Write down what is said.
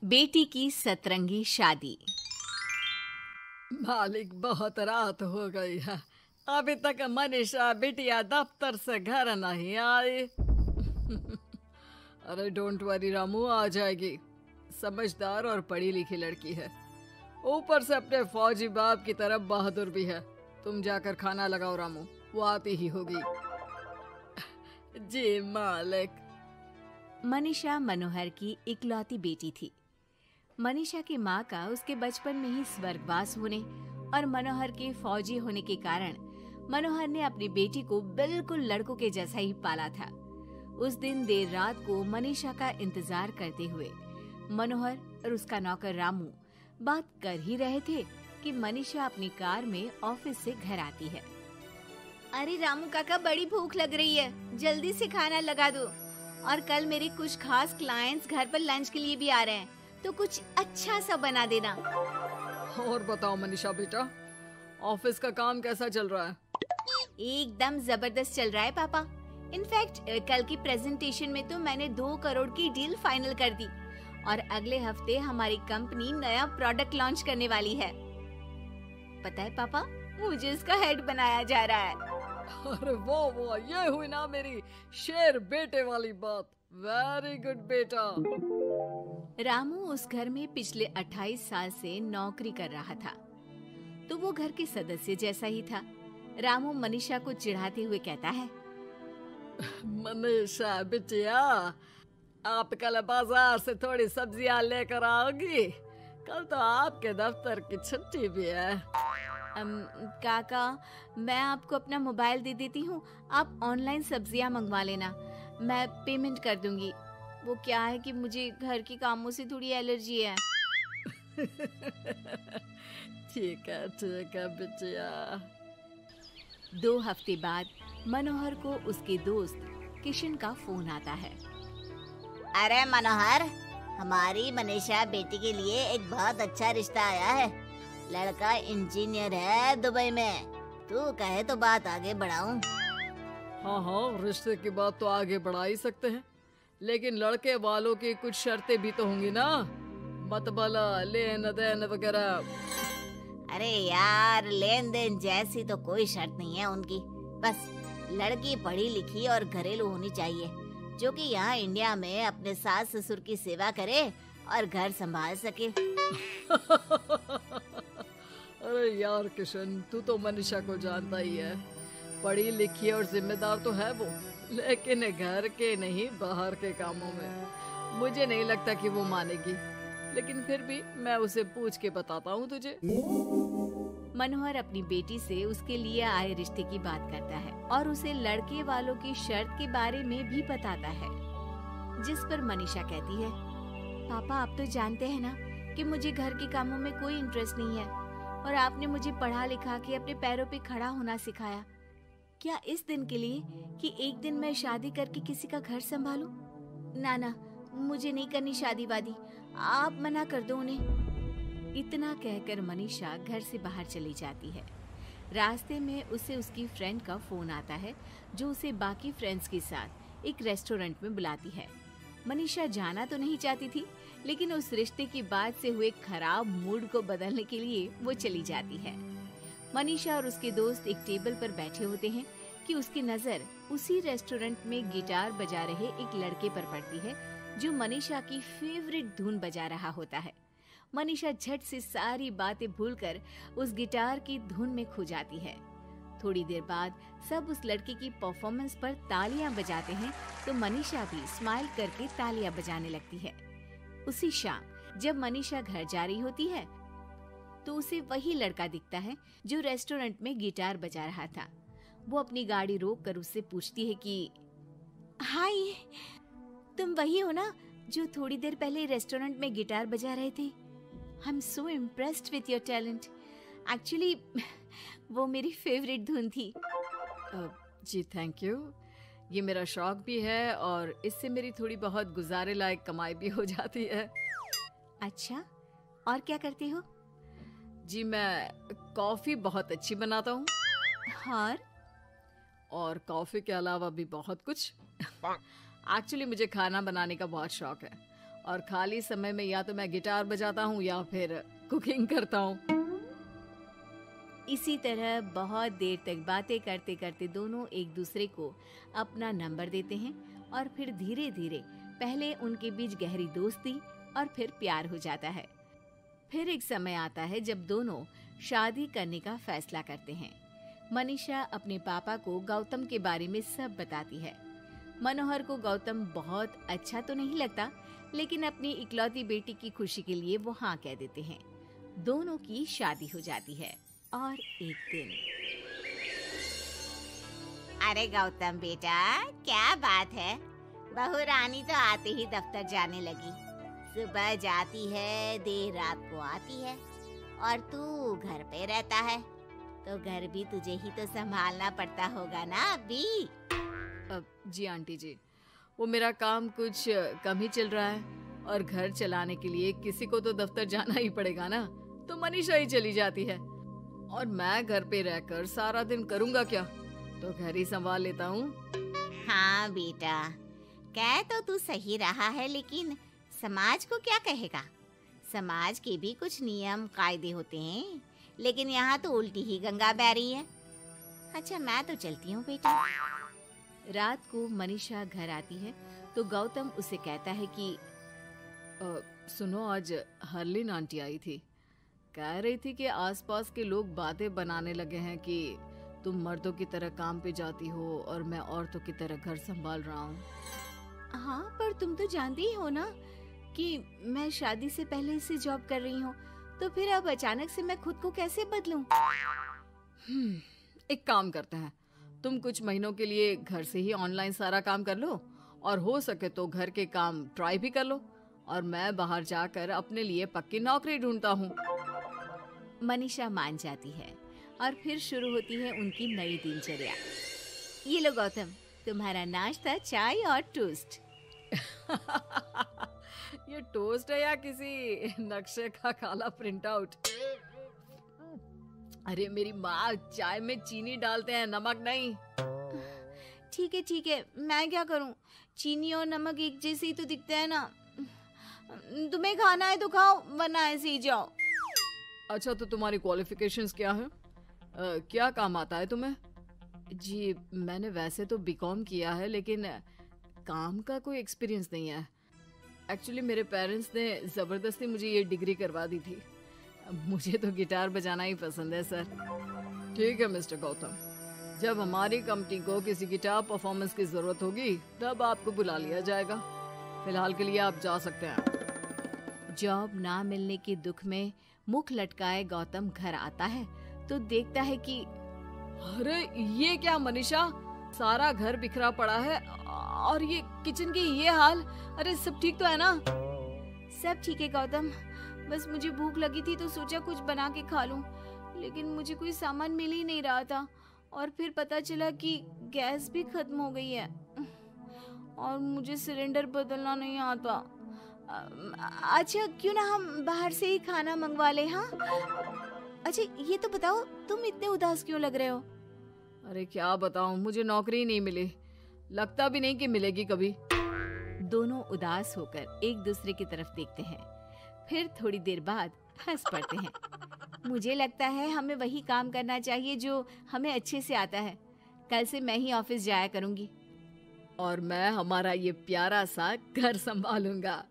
बेटी की सतरंगी शादी। मालिक, बहुत रात हो गई है। अभी तक मनीषा बिटिया दफ्तर से घर नहीं आई। अरे डोंट वरी रामू, आ जाएगी। समझदार और पढ़ी लिखी लड़की है, ऊपर से अपने फौजी बाप की तरफ बहादुर भी है। तुम जाकर खाना लगाओ रामू, वो आती ही होगी। जी मालिक। मनीषा मनोहर की इकलौती बेटी थी। मनीषा की माँ का उसके बचपन में ही स्वर्गवास होने और मनोहर के फौजी होने के कारण मनोहर ने अपनी बेटी को बिल्कुल लड़कों के जैसा ही पाला था। उस दिन देर रात को मनीषा का इंतजार करते हुए मनोहर और उसका नौकर रामू बात कर ही रहे थे कि मनीषा अपनी कार में ऑफिस से घर आती है। अरे रामू काका, बड़ी भूख लग रही है, जल्दी से खाना लगा दो। और कल मेरे कुछ खास क्लाइंट्स घर पर लंच के लिए भी आ रहे हैं, तो कुछ अच्छा सा बना देना। और बताओ मनीषा बेटा, ऑफिस का काम कैसा चल रहा है? एकदम जबरदस्त चल रहा है पापा। इनफैक्ट कल की प्रेजेंटेशन में तो मैंने 2 करोड़ की डील फाइनल कर दी और अगले हफ्ते हमारी कंपनी नया प्रोडक्ट लॉन्च करने वाली है। पता है पापा, मुझे इसका हेड बनाया जा रहा है। अरे वो ये हुई ना मेरी शेर बेटे वाली बात। वेरी गुड बेटा। रामू उस घर में पिछले 28 साल से नौकरी कर रहा था, तो वो घर के सदस्य जैसा ही था। रामू मनीषा को चिढ़ाते हुए कहता है, मनीषा बिटिया, आप कल बाजार से थोड़ी सब्जियां लेकर आओगी? कल तो आपके दफ्तर की छुट्टी भी है। काका, मैं आपको अपना मोबाइल दे देती हूँ, आप ऑनलाइन सब्जियां मंगवा लेना, मैं पेमेंट कर दूंगी। वो क्या है कि मुझे घर के कामों से थोड़ी एलर्जी है। ठीक है बिटिया। 2 हफ्ते बाद मनोहर को उसके दोस्त किशन का फोन आता है। अरे मनोहर, हमारी मनीषा बेटी के लिए एक बहुत अच्छा रिश्ता आया है। लड़का इंजीनियर है दुबई में। तू कहे तो बात आगे बढ़ाऊं? हाँ, रिश्ते की बात तो आगे बढ़ा ही सकते हैं, लेकिन लड़के वालों की कुछ शर्तें भी तो होंगी ना, मतबला, लेन देन वगैरह। अरे यार, लेन देन जैसी तो कोई शर्त नहीं है उनकी। बस लड़की पढ़ी लिखी और घरेलू होनी चाहिए, जो कि यहाँ इंडिया में अपने सास ससुर की सेवा करे और घर संभाल सके। अरे यार किशन, तू तो मनीषा को जानता ही है। पढ़ी लिखी और जिम्मेदार तो है वो, लेकिन घर के नहीं बाहर के कामों में मुझे नहीं लगता कि वो मानेगी। लेकिन फिर भी मैं उसे पूछ के बताता हूँ तुझे। मनोहर अपनी बेटी से उसके लिए आए रिश्ते की बात करता है और उसे लड़के वालों की शर्त के बारे में भी बताता है, जिस पर मनीषा कहती है, पापा आप तो जानते हैं ना कि मुझे घर के कामों में कोई इंटरेस्ट नहीं है और आपने मुझे पढ़ा लिखा के अपने पैरों पे खड़ा होना सिखाया। क्या इस दिन के लिए कि एक दिन मैं शादी करके किसी का घर संभालूं? ना, मुझे नहीं करनी शादी वादी, आप मना कर दो उन्हें। इतना कहकर मनीषा घर से बाहर चली जाती है। रास्ते में उसे उसकी फ्रेंड का फोन आता है, जो उसे बाकी फ्रेंड्स के साथ एक रेस्टोरेंट में बुलाती है। मनीषा जाना तो नहीं चाहती थी, लेकिन उस रिश्ते की बात से हुए खराब मूड को बदलने के लिए वो चली जाती है। मनीषा और उसके दोस्त एक टेबल पर बैठे होते हैं कि उसकी नजर उसी रेस्टोरेंट में गिटार बजा रहे एक लड़के पर पड़ती है, जो मनीषा की फेवरेट धुन बजा रहा होता है। मनीषा झट से सारी बातें भूलकर उस गिटार की धुन में खो जाती है। थोड़ी देर बाद सब उस लड़के की परफॉर्मेंस पर तालियां बजाते हैं, तो मनीषा भी स्माइल करके तालियां बजाने लगती है। उसी शाम जब मनीषा घर जा रही होती है, तो उसे वही लड़का दिखता है जो रेस्टोरेंट में गिटार बजा रहा था। वो अपनी गाड़ी रोक कर उससे पूछती है कि हाय, तुम वही हो ना जो थोड़ी देर पहले रेस्टोरेंट में गिटार बजा रहे थे? I am so impressed with your talent. Actually वो मेरी फेवरेट धुन थी। जी थैंक यू। ये मेरा शौक भी है और इससे मेरी थोड़ी बहुत गुजारे लायक कमाई भी हो जाती है। अच्छा, और क्या करते हो? जी मैं कॉफी बहुत अच्छी बनाता हूँ। और कॉफी के अलावा भी बहुत कुछ। एक्चुअली मुझे खाना बनाने का बहुत शौक है और खाली समय में या तो मैं गिटार बजाता हूँ या फिर कुकिंग करता हूँ। इसी तरह बहुत देर तक बातें करते करते दोनों एक दूसरे को अपना नंबर देते हैं और फिर धीरे धीरे पहले उनके बीच गहरी दोस्ती और फिर प्यार हो जाता है। फिर एक समय आता है जब दोनों शादी करने का फैसला करते हैं। मनीषा अपने पापा को गौतम के बारे में सब बताती है। मनोहर को गौतम बहुत अच्छा तो नहीं लगता, लेकिन अपनी इकलौती बेटी की खुशी के लिए वो हाँ कह देते हैं। दोनों की शादी हो जाती है। और एक दिन, अरे गौतम बेटा, क्या बात है, बहू रानी तो आते ही दफ्तर जाने लगी। सुबह जाती है, देर रात को आती है, और तू घर पे रहता है, तो घर भी तुझे ही तो संभालना पड़ता होगा ना अभी। जी आंटी जी, वो मेरा काम कुछ कम ही चल रहा है और घर चलाने के लिए किसी को तो दफ्तर जाना ही पड़ेगा ना, तो मनीषा ही चली जाती है और मैं घर पे रहकर सारा दिन करूँगा क्या, तो घर ही संभाल लेता हूँ। हाँ बेटा, कह तो तू सही रहा है, लेकिन समाज को क्या कहेगा? समाज के भी कुछ नियम कायदे होते हैं, लेकिन यहाँ तो उल्टी ही गंगा बह रही है। अच्छा, मैं तो चलती हूँ बेटा। रात को मनीषा घर आती है तो गौतम उसे कहता है कि सुनो, आज हरलीन आंटी आई थी, कह रही थी कि आसपास के लोग बातें बनाने लगे हैं कि तुम मर्दों की तरह काम पे जाती हो और मैं औरतों की तरह घर संभाल रहा हूँ। हाँ, पर तुम तो जानती ही हो ना कि मैं शादी से पहले से जॉब कर रही हूँ, तो फिर अब अचानक से मैं खुद को कैसे बदलूं? एक काम करते हैं, तुम कुछ महीनों के लिए घर से ही ऑनलाइन सारा काम कर लो और हो सके तो घर के काम ट्राई भी कर लो, और मैं बाहर जाकर अपने लिए पक्की नौकरी ढूंढता हूँ। मनीषा मान जाती है और फिर शुरू होती है उनकी नई दिनचर्या। ये लो गौतम, तुम्हारा नाश्ता, चाय और टोस्ट। ये टोस्ट है या किसी नक्शे का काला प्रिंट आउट? अरे मेरी माँ चाय में चीनी डालते हैं, नमक नहीं। ठीक है, मैं क्या करूं? चीनी और नमक एक जैसे ही तो दिखते हैं ना। तुम्हें खाना है तो खाओ, वरना ऐसे ही जाओ। अच्छा, तो तुम्हारी क्वालिफिकेशंस क्या है? क्या काम आता है तुम्हें? जी, मैंने वैसे तो बीकॉम किया है, लेकिन काम का कोई एक्सपीरियंस नहीं है। एक्चुअली मेरे पेरेंट्स ने ज़बरदस्ती मुझे ये डिग्री करवा दी थी। मुझे तो गिटार बजाना ही पसंद है सर। ठीक है मिस्टर गौतम, जब हमारी कंपनी को किसी गिटार परफॉर्मेंस की ज़रूरत होगी तब आपको बुला लिया जाएगा। फिलहाल के लिए आप जा सकते हैं। जॉब ना मिलने के दुख में मुख लटकाए गौतम घर आता है तो देखता है कि अरे ये क्या मनीषा, सारा घर बिखरा पड़ा है और ये किचन की ये हाल। अरे सब ठीक तो है ना? सब ठीक है गौतम, बस मुझे भूख लगी थी तो सोचा कुछ बना के खा लूं, लेकिन मुझे कोई सामान मिल ही नहीं रहा था और फिर पता चला कि गैस भी खत्म हो गई है और मुझे सिलेंडर बदलना नहीं आता। अच्छा, क्यों ना हम बाहर से ही खाना मंगवा ले? हाँ, अच्छा ये तो बताओ, तुम इतने उदास क्यों लग रहे हो? अरे क्या बताऊं, मुझे नौकरी नहीं मिली, लगता भी नहीं कि मिलेगी कभी। दोनों उदास होकर एक दूसरे की तरफ देखते हैं, फिर थोड़ी देर बाद हंस पड़ते हैं। मुझे लगता है हमें वही काम करना चाहिए जो हमें अच्छे से आता है। कल से मैं ही ऑफिस जाया करूंगी। और मैं हमारा ये प्यारा सा घर संभालूंगा।